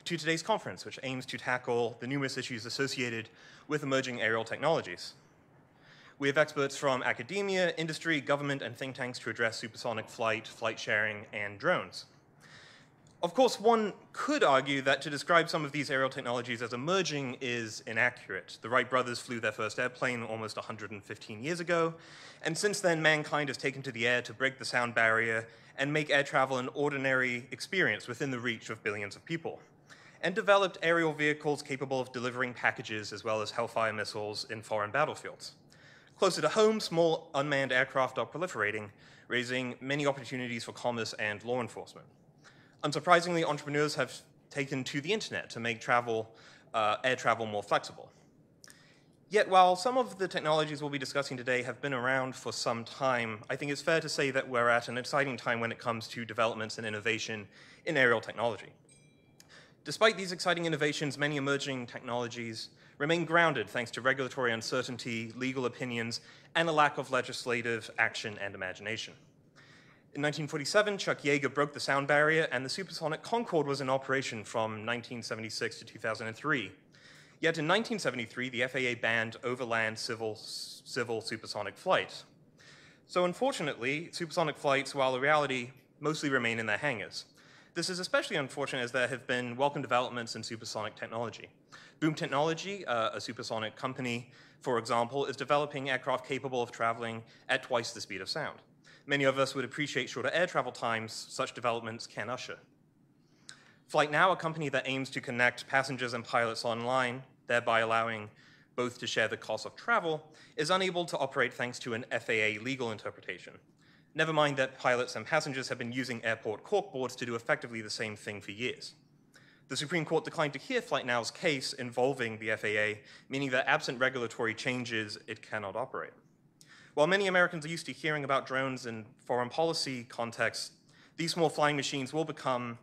to today's conference, which aims to tackle the numerous issues associated with emerging aerial technologies. We have experts from academia, industry, government, and think tanks to address supersonic flight, flight sharing, and drones. Of course, one could argue that to describe some of these aerial technologies as emerging is inaccurate. The Wright brothers flew their first airplane almost 115 years ago, and since then, mankind has taken to the air to break the sound barrier and make air travel an ordinary experience within the reach of billions of people, and developed aerial vehicles capable of delivering packages as well as Hellfire missiles in foreign battlefields. Closer to home, small unmanned aircraft are proliferating, raising many opportunities for commerce and law enforcement. Unsurprisingly, entrepreneurs have taken to the internet to make air travel more flexible. Yet, while some of the technologies we'll be discussing today have been around for some time, I think it's fair to say that we're at an exciting time when it comes to developments and innovation in aerial technology. Despite these exciting innovations, many emerging technologies remain grounded thanks to regulatory uncertainty, legal opinions, and a lack of legislative action and imagination. In 1947, Chuck Yeager broke the sound barrier, and the supersonic Concorde was in operation from 1976 to 2003. Yet in 1973, the FAA banned overland civil supersonic flight. So unfortunately, supersonic flights, while a reality, mostly remain in their hangars. This is especially unfortunate as there have been welcome developments in supersonic technology. Boom Technology, a supersonic company, for example, is developing aircraft capable of traveling at twice the speed of sound. Many of us would appreciate shorter air travel times such developments can usher. FlightNow, a company that aims to connect passengers and pilots online, thereby allowing both to share the cost of travel, is unable to operate thanks to an FAA legal interpretation. Never mind that pilots and passengers have been using airport corkboards to do effectively the same thing for years. The Supreme Court declined to hear FlightNow's case involving the FAA, meaning that absent regulatory changes, it cannot operate. While many Americans are used to hearing about drones in foreign policy contexts, these small flying machines will become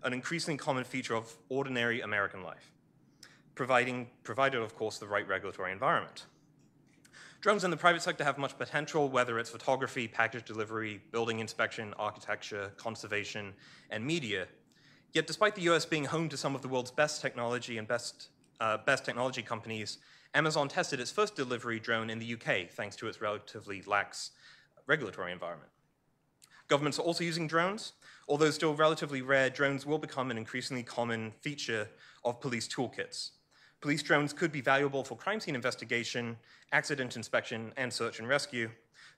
an increasingly common feature of ordinary American life, provided, of course, the right regulatory environment. Drones in the private sector have much potential, whether it's photography, package delivery, building inspection, architecture, conservation, and media. Yet despite the US being home to some of the world's best technology and best technology companies, Amazon tested its first delivery drone in the UK thanks to its relatively lax regulatory environment. Governments are also using drones. Although still relatively rare, drones will become an increasingly common feature of police toolkits. Police drones could be valuable for crime scene investigation, accident inspection, and search and rescue,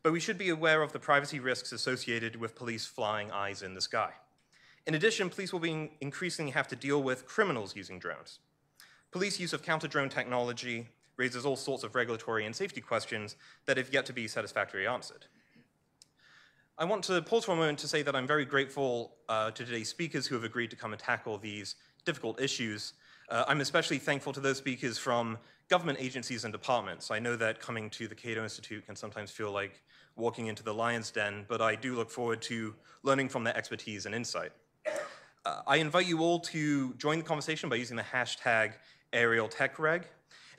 but we should be aware of the privacy risks associated with police flying eyes in the sky. In addition, police will increasingly have to deal with criminals using drones. Police use of counter-drone technology raises all sorts of regulatory and safety questions that have yet to be satisfactorily answered. I want to pause for a moment to say that I'm very grateful to today's speakers who have agreed to come and tackle these difficult issues. I'm especially thankful to those speakers from government agencies and departments. I know that coming to the Cato Institute can sometimes feel like walking into the lion's den, but I do look forward to learning from their expertise and insight. I invite you all to join the conversation by using the hashtag #AerialTechReg.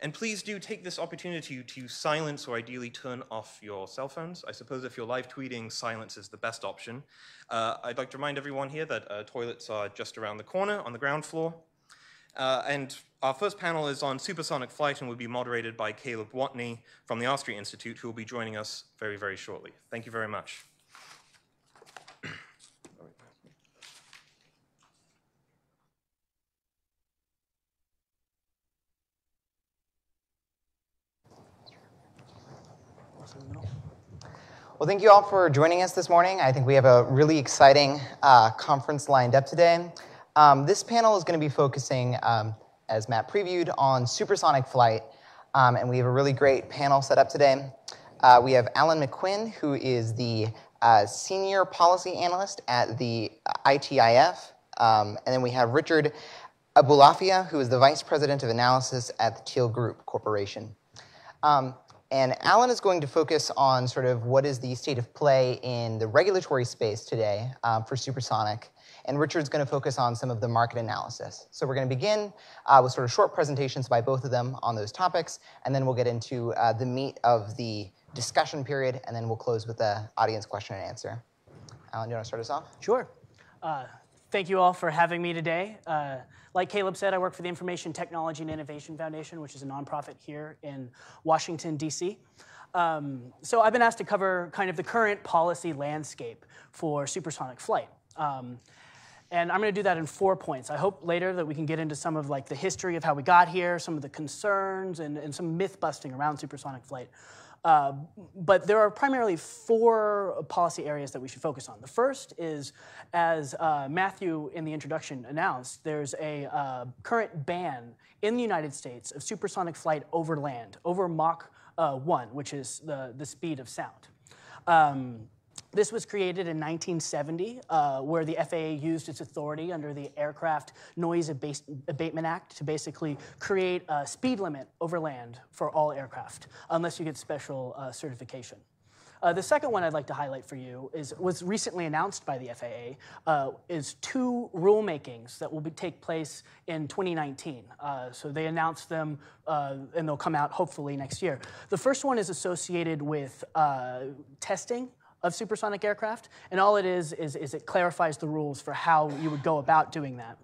And please do take this opportunity to silence or ideally turn off your cell phones. I suppose if you're live tweeting, silence is the best option. I'd like to remind everyone here that toilets are just around the corner on the ground floor. And our first panel is on supersonic flight and will be moderated by Caleb Watney from the R Street Institute, who will be joining us very, very shortly. Thank you very much. Well, thank you all for joining us this morning. I think we have a really exciting conference lined up today. This panel is going to be focusing, as Matt previewed, on supersonic flight, and we have a really great panel set up today. We have Alan McQuinn, who is the Senior Policy Analyst at the ITIF, and then we have Richard Abulafia, who is the Vice President of Analysis at the Teal Group Corporation. And Alan is going to focus on sort of what is the state of play in the regulatory space today for supersonic. And Richard's going to focus on some of the market analysis. So we're going to begin with sort of short presentations by both of them on those topics, and then we'll get into the meat of the discussion period, and then we'll close with the audience question and answer. Alan, do you want to start us off? Sure. Thank you all for having me today. Like Caleb said, I work for the Information Technology and Innovation Foundation, which is a nonprofit here in Washington, D.C. So I've been asked to cover kind of the current policy landscape for supersonic flight. And I'm going to do that in 4 points. I hope later that we can get into some of like the history of how we got here, some of the concerns, and some myth busting around supersonic flight. But there are primarily 4 policy areas that we should focus on. The first is, as Matthew in the introduction announced, there's a current ban in the United States of supersonic flight over land, over Mach 1, which is the speed of sound. This was created in 1970, where the FAA used its authority under the Aircraft Noise Abatement Act to basically create a speed limit over land for all aircraft, unless you get special certification. The second one I'd like to highlight for you was recently announced by the FAA, is 2 rulemakings that will take place in 2019. So they announced them, and they'll come out hopefully next year. The first one is associated with testing of supersonic aircraft, and all it is it clarifies the rules for how you would go about doing that.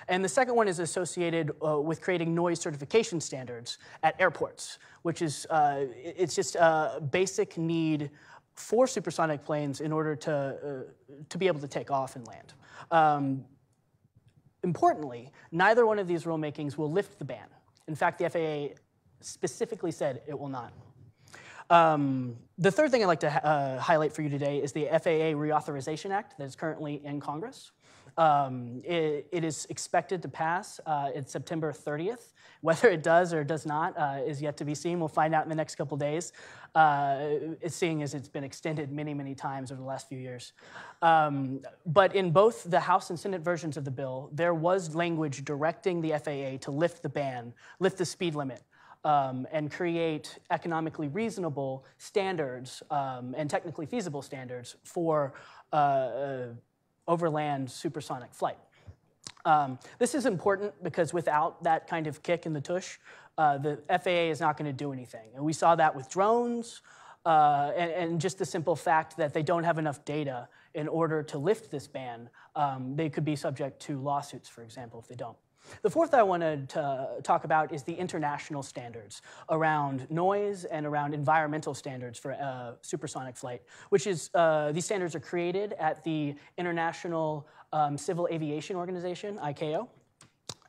And the second one is associated with creating noise certification standards at airports, which is it's just a basic need for supersonic planes in order to be able to take off and land. Importantly, neither one of these rulemakings will lift the ban. In fact, the FAA specifically said it will not. The third thing I'd like to highlight for you today is the FAA Reauthorization Act that is currently in Congress. It is expected to pass it's September 30th. Whether it does or does not is yet to be seen. We'll find out in the next couple days, seeing as it's been extended many, many times over the last few years. But in both the House and Senate versions of the bill, there was language directing the FAA to lift the ban, lift the speed limit, and create economically reasonable standards and technically feasible standards for overland supersonic flight. This is important because without that kind of kick in the tush, the FAA is not going to do anything. And we saw that with drones and just the simple fact that they don't have enough data in order to lift this ban. They could be subject to lawsuits, for example, if they don't. The fourth I wanted to talk about is the international standards around noise and around environmental standards for supersonic flight, which is, these standards are created at the International Civil Aviation Organization, ICAO,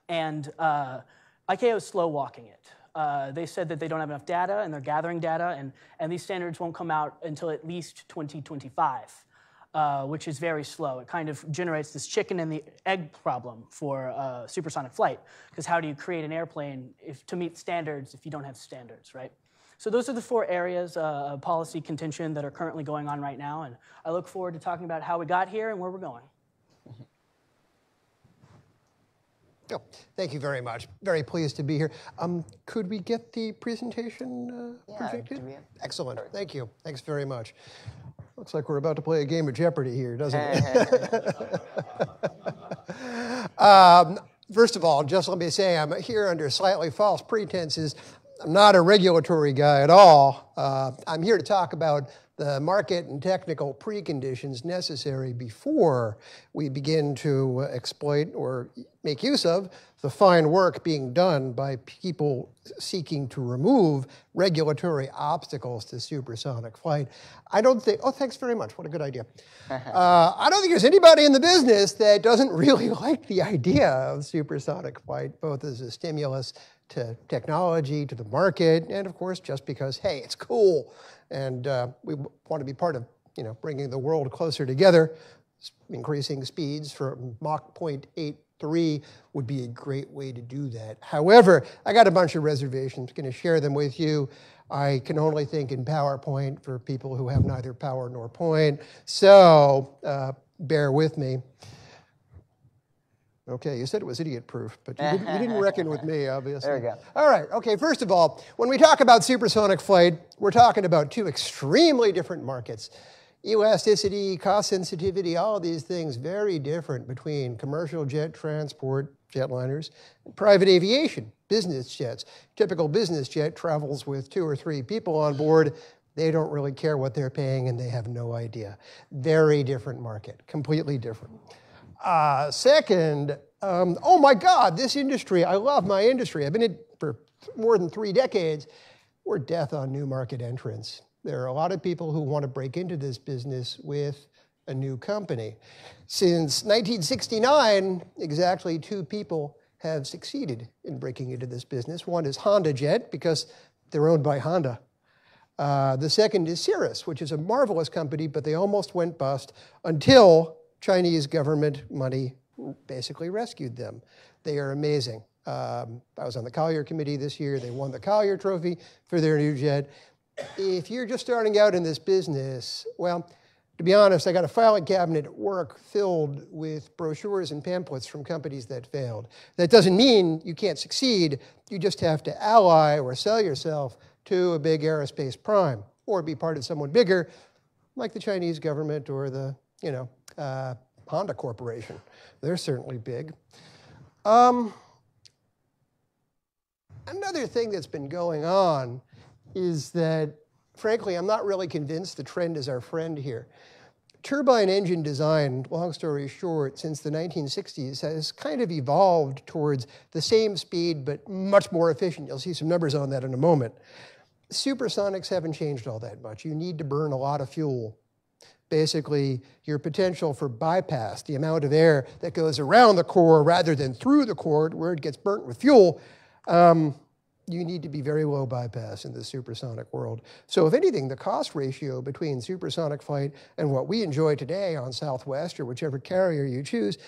and ICAO is slow walking it. They said that they don't have enough data and they're gathering data, and these standards won't come out until at least 2025. Which is very slow. It kind of generates this chicken and the egg problem for supersonic flight, because how do you create an airplane to meet standards if you don't have standards, right? So those are the 4 areas of policy contention that are currently going on right now, and I look forward to talking about how we got here and where we're going. Oh, thank you very much. Very pleased to be here. Could we get the presentation projected? Excellent. Thank you. Thanks very much. Looks like we're about to play a game of Jeopardy here, doesn't it? First of all, just let me say I'm here under slightly false pretenses. I'm not a regulatory guy at all. I'm here to talk about the market and technical preconditions necessary before we begin to exploit or make use of the fine work being done by people seeking to remove regulatory obstacles to supersonic flight. I don't think, oh, thanks very much, what a good idea. I don't think there's anybody in the business that doesn't really like the idea of supersonic flight, both as a stimulus to technology, to the market, and of course, just because, hey, it's cool. And we want to be part of, bringing the world closer together. Increasing speeds from Mach 0.83 would be a great way to do that. However, I got a bunch of reservations, going to share them with you. I can only think in PowerPoint for people who have neither power nor point. So bear with me. Okay, you said it was idiot-proof, but you didn't reckon with me, obviously. There we go. All right, okay, first of all, when we talk about supersonic flight, we're talking about 2 extremely different markets. Elasticity, cost sensitivity, all of these things very different between commercial jet transport, jetliners, and private aviation, business jets. Typical business jet travels with 2 or 3 people on board. They don't really care what they're paying, and they have no idea. Very different market, completely different. Second, oh my God, this industry, I love my industry. I've been in it for more than 3 decades. We're death on new market entrants. There are a lot of people who want to break into this business with a new company. Since 1969, exactly 2 people have succeeded in breaking into this business. One is HondaJet, because they're owned by Honda. The second is Cirrus, which is a marvelous company, but they almost went bust until Chinese government money basically rescued them. They are amazing. I was on the Collier Committee this year. They won the Collier Trophy for their new jet. If you're just starting out in this business, well, to be honest, I got a filing cabinet at work filled with brochures and pamphlets from companies that failed. That doesn't mean you can't succeed. You just have to ally or sell yourself to a big aerospace prime, or be part of someone bigger, like the Chinese government or the, Honda Corporation. They're certainly big. Another thing that's been going on is that, frankly, I'm not really convinced the trend is our friend here. Turbine engine design, long story short, since the 1960s has kind of evolved towards the same speed but much more efficient. You'll see some numbers on that in a moment. Supersonics haven't changed all that much. You need to burn a lot of fuel. Basically, your potential for bypass, the amount of air that goes around the core rather than through the core where it gets burnt with fuel, you need to be very low bypass in the supersonic world. So if anything, the cost ratio between supersonic flight and what we enjoy today on Southwest or whichever carrier you choose,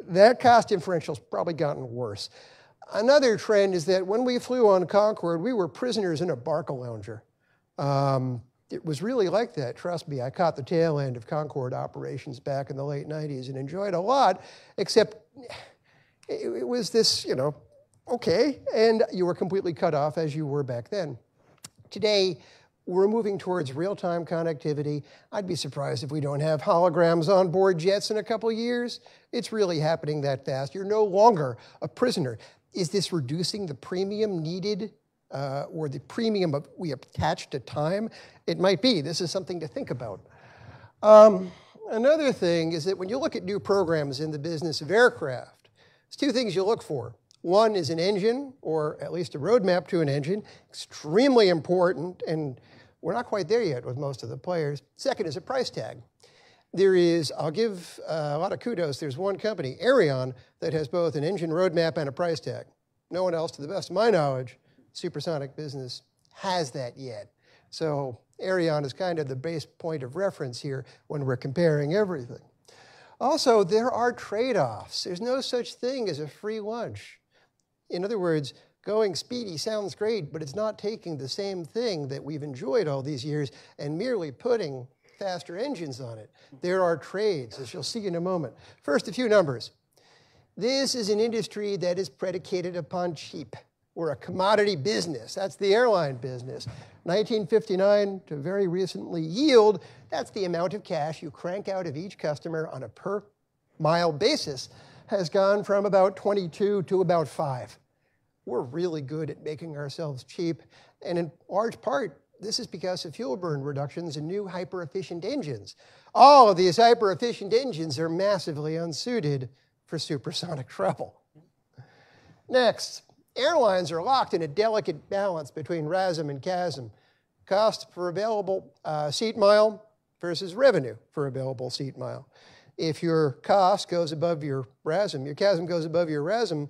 that cost differential's probably gotten worse. Another trend is that when we flew on Concorde, we were prisoners in a Barcalounger. It was really like that, trust me. I caught the tail end of Concorde operations back in the late 90s and enjoyed a lot, except it was this, okay, and you were completely cut off as you were back then. Today, we're moving towards real-time connectivity. I'd be surprised if we don't have holograms on board jets in a couple of years. It's really happening that fast. You're no longer a prisoner. Is this reducing the premium needed or the premium we attach to time? It might be. This is something to think about. Another thing is that when you look at new programs in the business of aircraft, there's 2 things you look for. One is an engine, or at least a roadmap to an engine, extremely important, and we're not quite there yet with most of the players. Second is a price tag. There is, I'll give a lot of kudos, there's one company, Aerion, that has both an engine roadmap and a price tag. No one else, to the best of my knowledge, supersonic business has that yet. So Aerion is kind of the base point of reference here when we're comparing everything. Also, there are trade-offs. There's no such thing as a free lunch. In other words, going speedy sounds great, but it's not taking the same thing that we've enjoyed all these years and merely putting faster engines on it. There are trades, as you'll see in a moment. First, a few numbers. This is an industry that is predicated upon cheap. We're a commodity business. That's the airline business. 1959 to very recently, yield, that's the amount of cash you crank out of each customer on a per mile basis, has gone from about 22 to about 5. We're really good at making ourselves cheap, and in large part, this is because of fuel burn reductions and new hyper-efficient engines. All of these hyper-efficient engines are massively unsuited for supersonic travel. Next, airlines are locked in a delicate balance between RASM and CASM. Cost per available seat mile versus revenue per available seat mile. If your cost goes above your RASM, your CASM goes above your RASM,